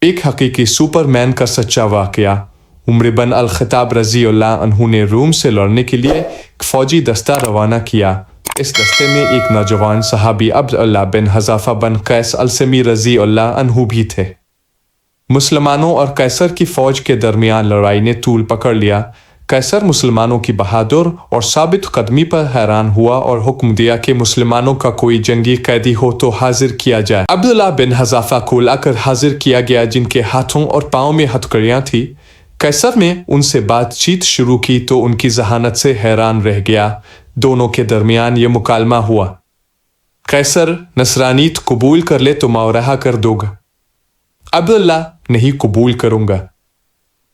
ایک حقیقی سپرمین کا سچا واقعہ۔ عمر بن الخطاب رضی اللہ عنہ نے روم سے لڑنے کے لیے ایک فوجی دستہ روانہ کیا۔ اس دستے میں ایک نوجوان صحابی عبداللہ بن حذافہ بن قیس السمی رضی اللہ عنہ بھی تھے۔ مسلمانوں اور قیصر کی فوج کے درمیان لڑائی نے طول پکڑ لیا۔ قیصر مسلمانوں کی بہادر اور ثابت قدمی پر حیران ہوا اور حکم دیا کہ مسلمانوں کا کوئی جنگی قیدی ہو تو حاضر کیا جائے۔ عبداللہ بن حذافہ کو لا کر حاضر کیا گیا، جن کے ہاتھوں اور پاؤں میں ہتھکڑیاں تھیں۔ قیصر نے ان سے بات چیت شروع کی تو ان کی ذہانت سے حیران رہ گیا۔ دونوں کے درمیان یہ مکالمہ ہوا: قیصر، نصرانیت قبول کر لے تو ماں رہا کر دو گا۔ عبداللہ: نہیں قبول کروں گا۔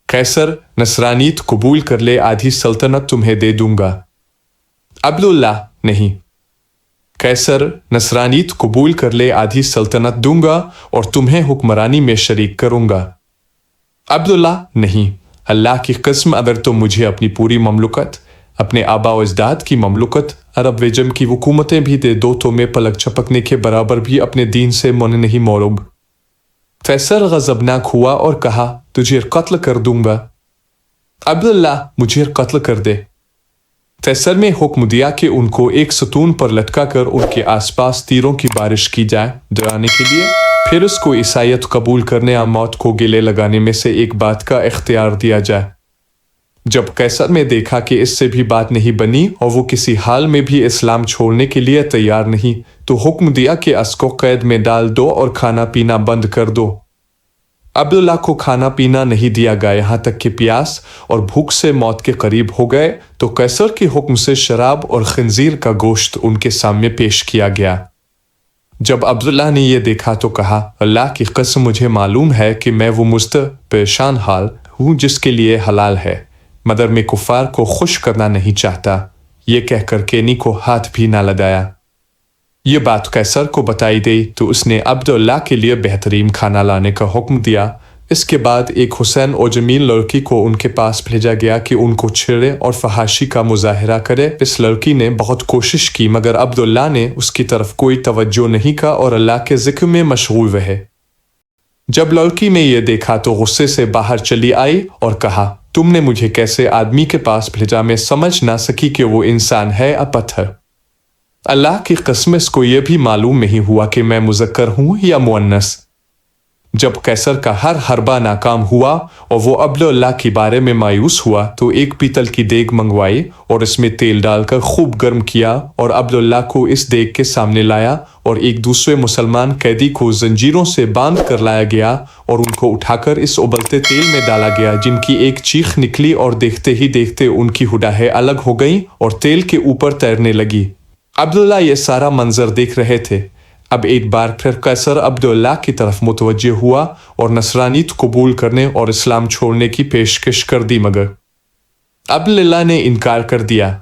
قیصر: نصرانیت قبول کر لے، آدھی سلطنت تمہیں دے دوں گا۔ عبداللہ: نہیں۔ قیصر: نصرانیت قبول کر لے، آدھی سلطنت دوں گا اور تمہیں حکمرانی میں شریک کروں گا۔ عبداللہ: نہیں، اللہ کی قسم، اگر تم مجھے اپنی پوری مملکت، اپنے آبا و اجداد کی مملکت، عرب وجم کی حکومتیں بھی دے دو تو میں پلک جھپکنے کے برابر بھی اپنے دین سے من نہیں موڑوں گا۔ قیصر غضبناک ہوا اور کہا: تجھے قتل کر دوں گا۔ عبداللہ: مجھے قتل کر دے۔ قیصر نے حکم دیا کہ ان کو ایک ستون پر لٹکا کر ان کے آس پاس تیروں کی بارش کی جائے ڈرانے کے لیے، پھر اس کو عیسائیت قبول کرنے اور موت کو گلے لگانے میں سے ایک بات کا اختیار دیا جائے۔ جب قیصر نے دیکھا کہ اس سے بھی بات نہیں بنی اور وہ کسی حال میں بھی اسلام چھوڑنے کے لیے تیار نہیں، تو حکم دیا کہ اس کو قید میں ڈال دو اور کھانا پینا بند کر دو۔ عبداللہ کو کھانا پینا نہیں دیا گیا یہاں تک کہ پیاس اور بھوک سے موت کے قریب ہو گئے تو قیصر کے حکم سے شراب اور خنزیر کا گوشت ان کے سامنے پیش کیا گیا۔ جب عبداللہ نے یہ دیکھا تو کہا: اللہ کی قسم، مجھے معلوم ہے کہ میں وہ پریشان حال ہوں جس کے لیے حلال ہے، مگر میں کفار کو خوش کرنا نہیں چاہتا۔ یہ کہہ کر کینی کو ہاتھ بھی نہ لگایا۔ یہ بات قیصر کو بتائی گئی تو اس نے عبداللہ کے لیے بہترین کھانا لانے کا حکم دیا۔ اس کے بعد ایک حسین اور جمیل لڑکی کو ان کے پاس بھیجا گیا کہ ان کو چھیڑے اور فحاشی کا مظاہرہ کرے۔ اس لڑکی نے بہت کوشش کی مگر عبداللہ نے اس کی طرف کوئی توجہ نہیں کا اور اللہ کے ذکر میں مشغول رہے۔ جب لڑکی نے یہ دیکھا تو غصے سے باہر چلی آئی اور کہا: تم نے مجھے کیسے آدمی کے پاس بھیجا؟ میں سمجھ نہ سکی کہ وہ انسان ہے یا پتھر۔ اللہ کی قسم، اس کو یہ بھی معلوم نہیں ہوا کہ میں مذکر ہوں یا مؤنث۔ جب قیصر کا ہر حربہ ناکام ہوا اور وہ عبداللہ کے بارے میں مایوس ہوا تو ایک پیتل کی دیگ منگوائی اور اس میں تیل ڈال کر خوب گرم کیا اور عبداللہ کو اس دیگ کے سامنے لایا اور ایک دوسرے مسلمان قیدی کو زنجیروں سے باندھ کر لایا گیا اور ان کو اٹھا کر اس ابلتے تیل میں ڈالا گیا، جن کی ایک چیخ نکلی اور دیکھتے ہی دیکھتے ان کی ہڈاہیں الگ ہو گئیں اور تیل کے اوپر تیرنے لگی۔ عبداللہ یہ سارا منظر دیکھ رہے تھے۔ اب ایک بار پھر قیصر عبداللہ کی طرف متوجہ ہوا اور نصرانیت قبول کرنے اور اسلام چھوڑنے کی پیشکش کر دی، مگر عبداللہ نے انکار کر دیا۔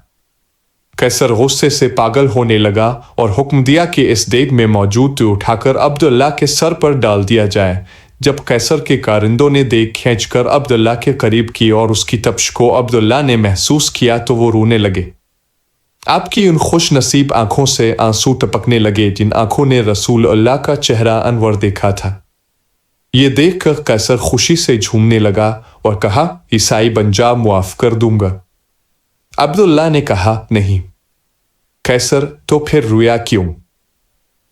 قیصر غصے سے پاگل ہونے لگا اور حکم دیا کہ اس دیگ میں موجود تو اٹھا کر عبداللہ کے سر پر ڈال دیا جائے۔ جب قیصر کے کارندوں نے دیگ کھینچ کر عبداللہ کے قریب کی اور اس کی تپش کو عبداللہ نے محسوس کیا تو وہ رونے لگے۔ آپ کی ان خوش نصیب آنکھوں سے آنسو ٹپکنے لگے جن آنکھوں نے رسول اللہ کا چہرہ انور دیکھا تھا۔ یہ دیکھ کر قیصر خوشی سے جھومنے لگا اور کہا: عیسائی بن جا، معاف کر دوں گا۔ عبداللہ نے کہا: نہیں۔ قیصر: تو پھر رویا کیوں؟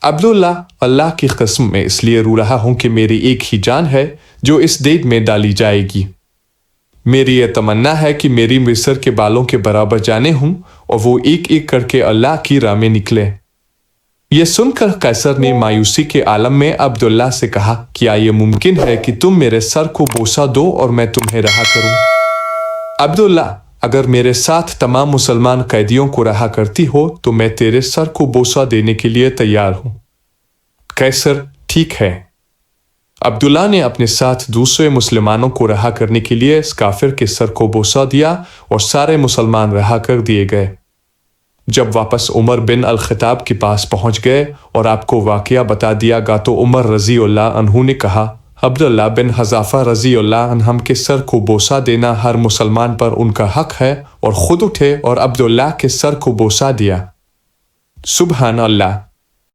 عبداللہ: اللہ کی قسم، میں اس لیے رو رہا ہوں کہ میری ایک ہی جان ہے جو اس دیگ میں ڈالی جائے گی۔ میری یہ تمنا ہے کہ میری مصر کے بالوں کے برابر جانیں ہوں اور وہ ایک ایک کر کے اللہ کی راہ میں نکلے۔ یہ سن کر قیصر نے مایوسی کے عالم میں عبداللہ سے کہا: کیا یہ ممکن ہے کہ تم میرے سر کو بوسہ دو اور میں تمہیں رہا کروں؟ عبداللہ: اگر میرے ساتھ تمام مسلمان قیدیوں کو رہا کرتی ہو تو میں تیرے سر کو بوسہ دینے کے لیے تیار ہوں۔ قیصر: ٹھیک ہے۔ عبداللہ نے اپنے ساتھ دوسرے مسلمانوں کو رہا کرنے کے لیے اس کافر کے سر کو بوسہ دیا اور سارے مسلمان رہا کر دیے گئے۔ جب واپس عمر بن الخطاب کے پاس پہنچ گئے اور آپ کو واقعہ بتا دیا گیا تو عمر رضی اللہ عنہ نے کہا: عبداللہ بن حذافہ رضی اللہ عنہ کے سر کو بوسہ دینا ہر مسلمان پر ان کا حق ہے، اور خود اٹھے اور عبداللہ کے سر کو بوسہ دیا۔ سبحان اللہ۔